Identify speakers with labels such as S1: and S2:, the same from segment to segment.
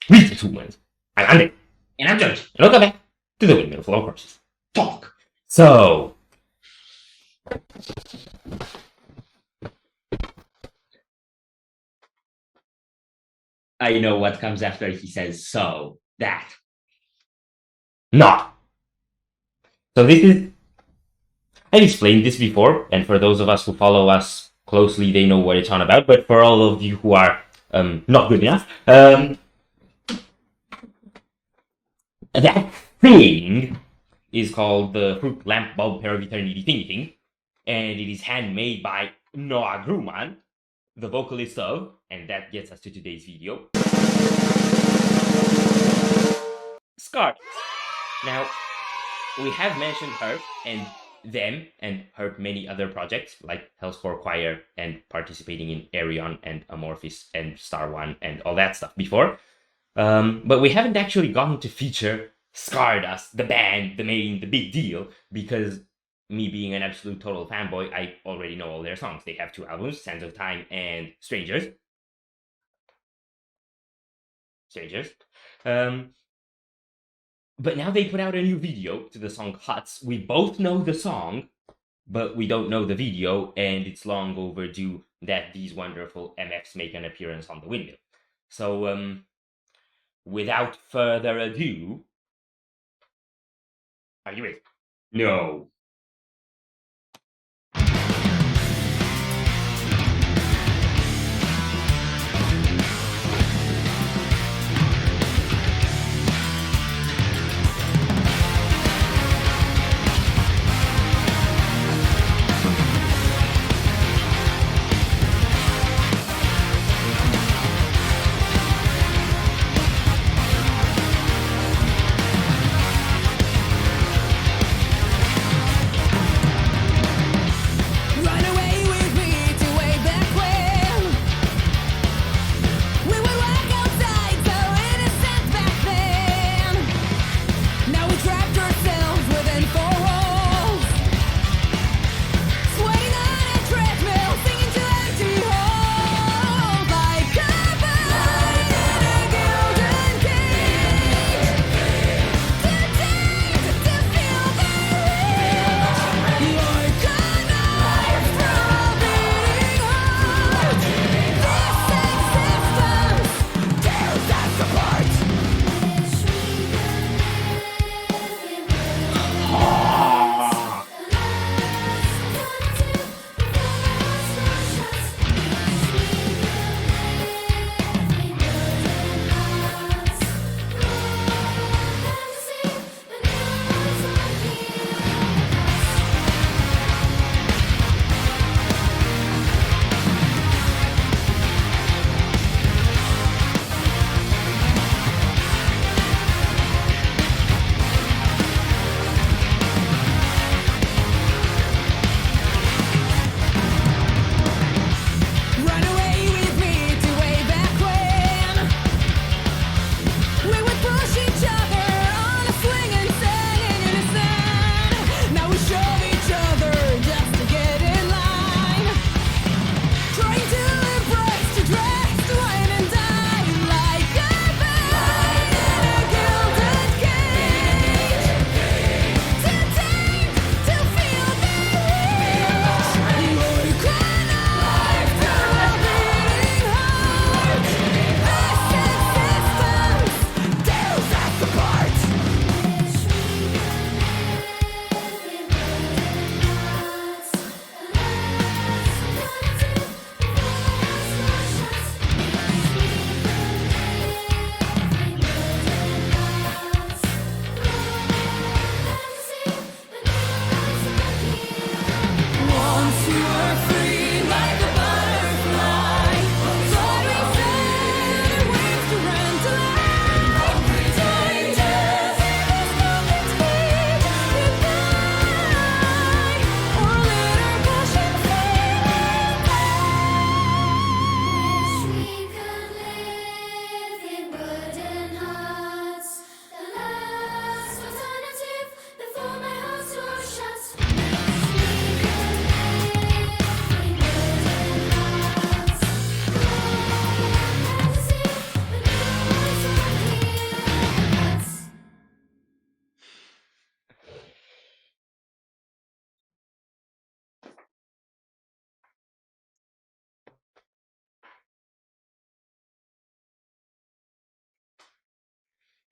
S1: Greetings, humans. I'm Andy. And I'm George. And welcome back to the Windmill Flow Courses. Talk. So,
S2: I know what comes after he says so. That.
S1: not. So this is... I've explained this before, and for those of us who follow us closely, they know what it's on about, but for all of you who are not good enough, that thing is called the Fruit Lamp Bulb Pair of Eternity Thingy Thing, and it is handmade by Noah Grumman, the vocalist of, and that gets us to today's video, Scardust. Now, we have mentioned her and them and her many other projects like Hellscore Choir and participating in Arion and Amorphis and Star One and all that stuff before. But we haven't actually gotten to feature Scardust, the band, the big deal, because me being an absolute total fanboy, I already know all their songs. They have 2 albums, Sands of Time and Strangers. But now they put out a new video to the song Huts. We both know the song, but we don't know the video, and it's long overdue that these wonderful MFs make an appearance on the Windmill. So, without further ado... Are you ready? No.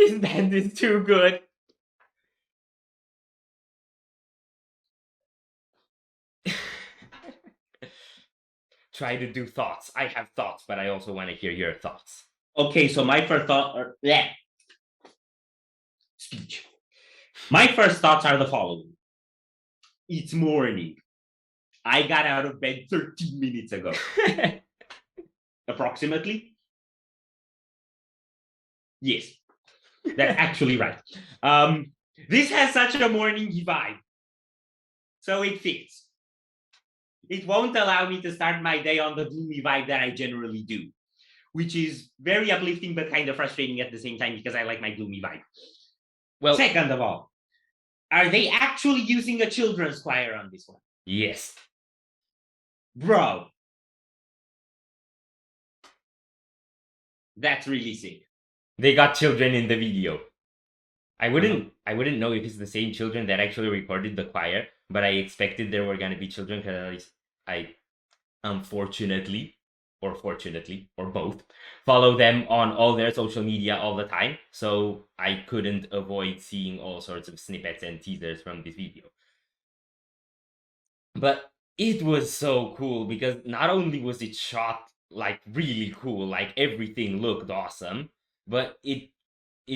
S1: This band is too good. Try to do thoughts. I have thoughts, but I also want to hear your thoughts.
S2: Okay, so my first thought, speech. My first thoughts are the following. It's morning. I got out of bed 13 minutes ago. Approximately. Yes, that's actually right. This has such a morning vibe. So it fits. It won't allow me to start my day on the gloomy vibe that I generally do, which is very uplifting but kind of frustrating at the same time because I like my gloomy vibe. Well, second of all, are they actually using a children's choir on this one?
S1: Yes.
S2: Bro. That's really sick.
S1: They got children in the video. I wouldn't know if it's the same children that actually recorded the choir, but I expected there were gonna be children because at least I unfortunately or fortunately or both follow them on all their social media all the time, so I couldn't avoid seeing all sorts of snippets and teasers from this video. But it was so cool because not only was it shot like really cool, like everything looked awesome, but it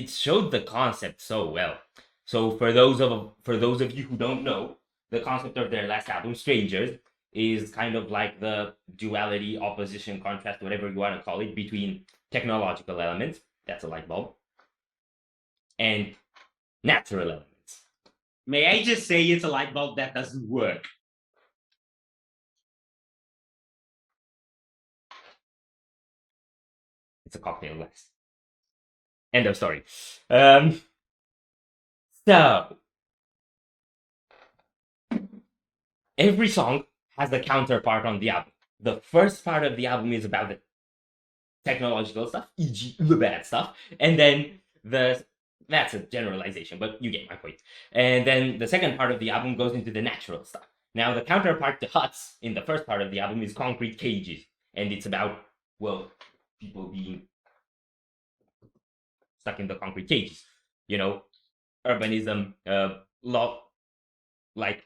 S1: showed the concept so well. So for those of you who don't know, the concept of their last album, Strangers, is kind of like the duality, opposition, contrast, whatever you want to call it, between technological elements, that's a light bulb, and natural elements.
S2: May I just say it's a light bulb that doesn't work?
S1: It's a cocktail glass. End of story. So every song has a counterpart on the album. The first part of the album is about the technological stuff, e.g., the bad stuff, and then that's a generalization, but you get my point. And then the second part of the album goes into the natural stuff. Now, the counterpart to huts in the first part of the album is concrete cages, and it's about, well, people being stuck in the concrete cages. You know, urbanism, like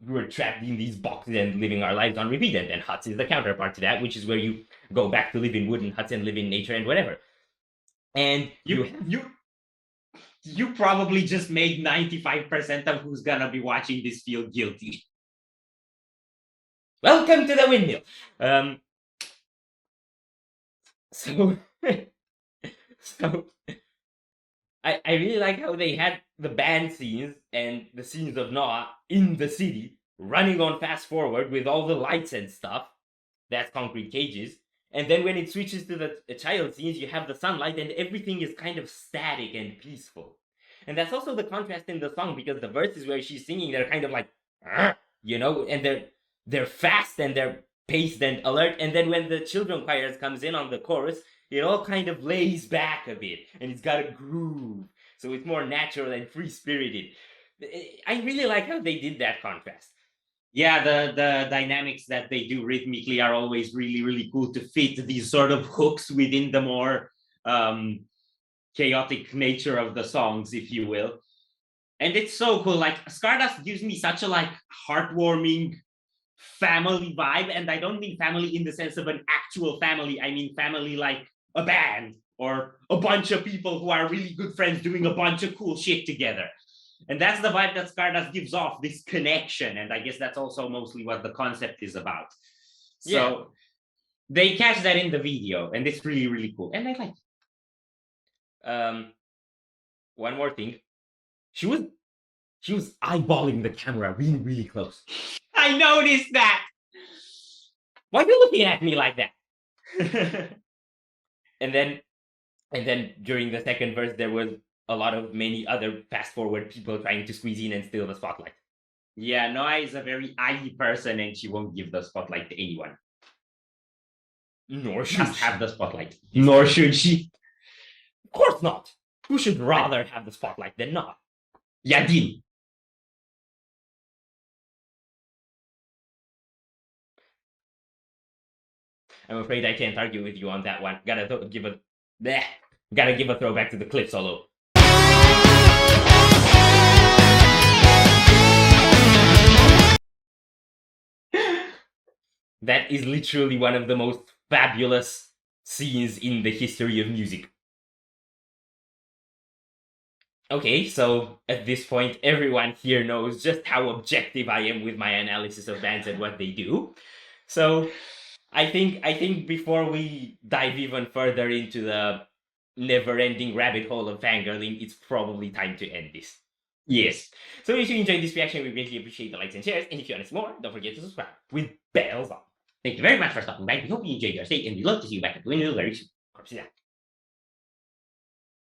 S1: we're trapped in these boxes and living our lives on repeat. And huts is the counterpart to that, which is where you go back to live in wooden huts and live in nature and whatever. And
S2: you probably just made 95% of who's gonna be watching this feel guilty.
S1: Welcome to the Windmill. So I really like how they had the band scenes and the scenes of Noah in the city running on fast forward with all the lights and stuff. That's concrete cages. And then when it switches to the child scenes, you have the sunlight and everything is kind of static and peaceful. And that's also the contrast in the song because the verses where she's singing, they're kind of like, you know, and they're fast and they're paced and alert. And then when the children choirs comes in on the chorus, it all kind of lays back a bit and it's got a groove. So it's more natural and free-spirited. I really like how they did that contrast.
S2: Yeah, the dynamics that they do rhythmically are always really, really cool to fit these sort of hooks within the more chaotic nature of the songs, if you will. And it's so cool. Like, Scardust gives me such a like heartwarming family vibe. And I don't mean family in the sense of an actual family. I mean family like a band or a bunch of people who are really good friends doing a bunch of cool shit together. And that's the vibe that Scardust gives off, this connection. And I guess that's also mostly what the concept is about. So they catch that in the video, and it's really, really cool. And I like
S1: it. One more thing. She was eyeballing the camera really, really close.
S2: I noticed that.
S1: Why are you looking at me like that? And then during the second verse, there was a lot of many other fast forward people trying to squeeze in and steal the spotlight.
S2: Yeah, Noah is a very eye person and she won't give the spotlight to anyone.
S1: Nor should
S2: she have the spotlight. Nor should she.
S1: Of course not. Who should rather have the spotlight than not?
S2: Yadin.
S1: I'm afraid I can't argue with you on that one. Gotta give a throwback to the clip solo. That is literally one of the most fabulous scenes in the history of music. Okay, so at this point, everyone here knows just how objective I am with my analysis of bands and what they do. So I think before we dive even further into the never-ending rabbit hole of fangirling, it's probably time to end this.
S2: Yes.
S1: So if you enjoyed this reaction, we greatly appreciate the likes and shares. And if you want to see more, don't forget to subscribe with bells on.
S2: Thank you very much for stopping by. We hope you enjoyed your stay, and we'd love to see you back at the Windmill very soon.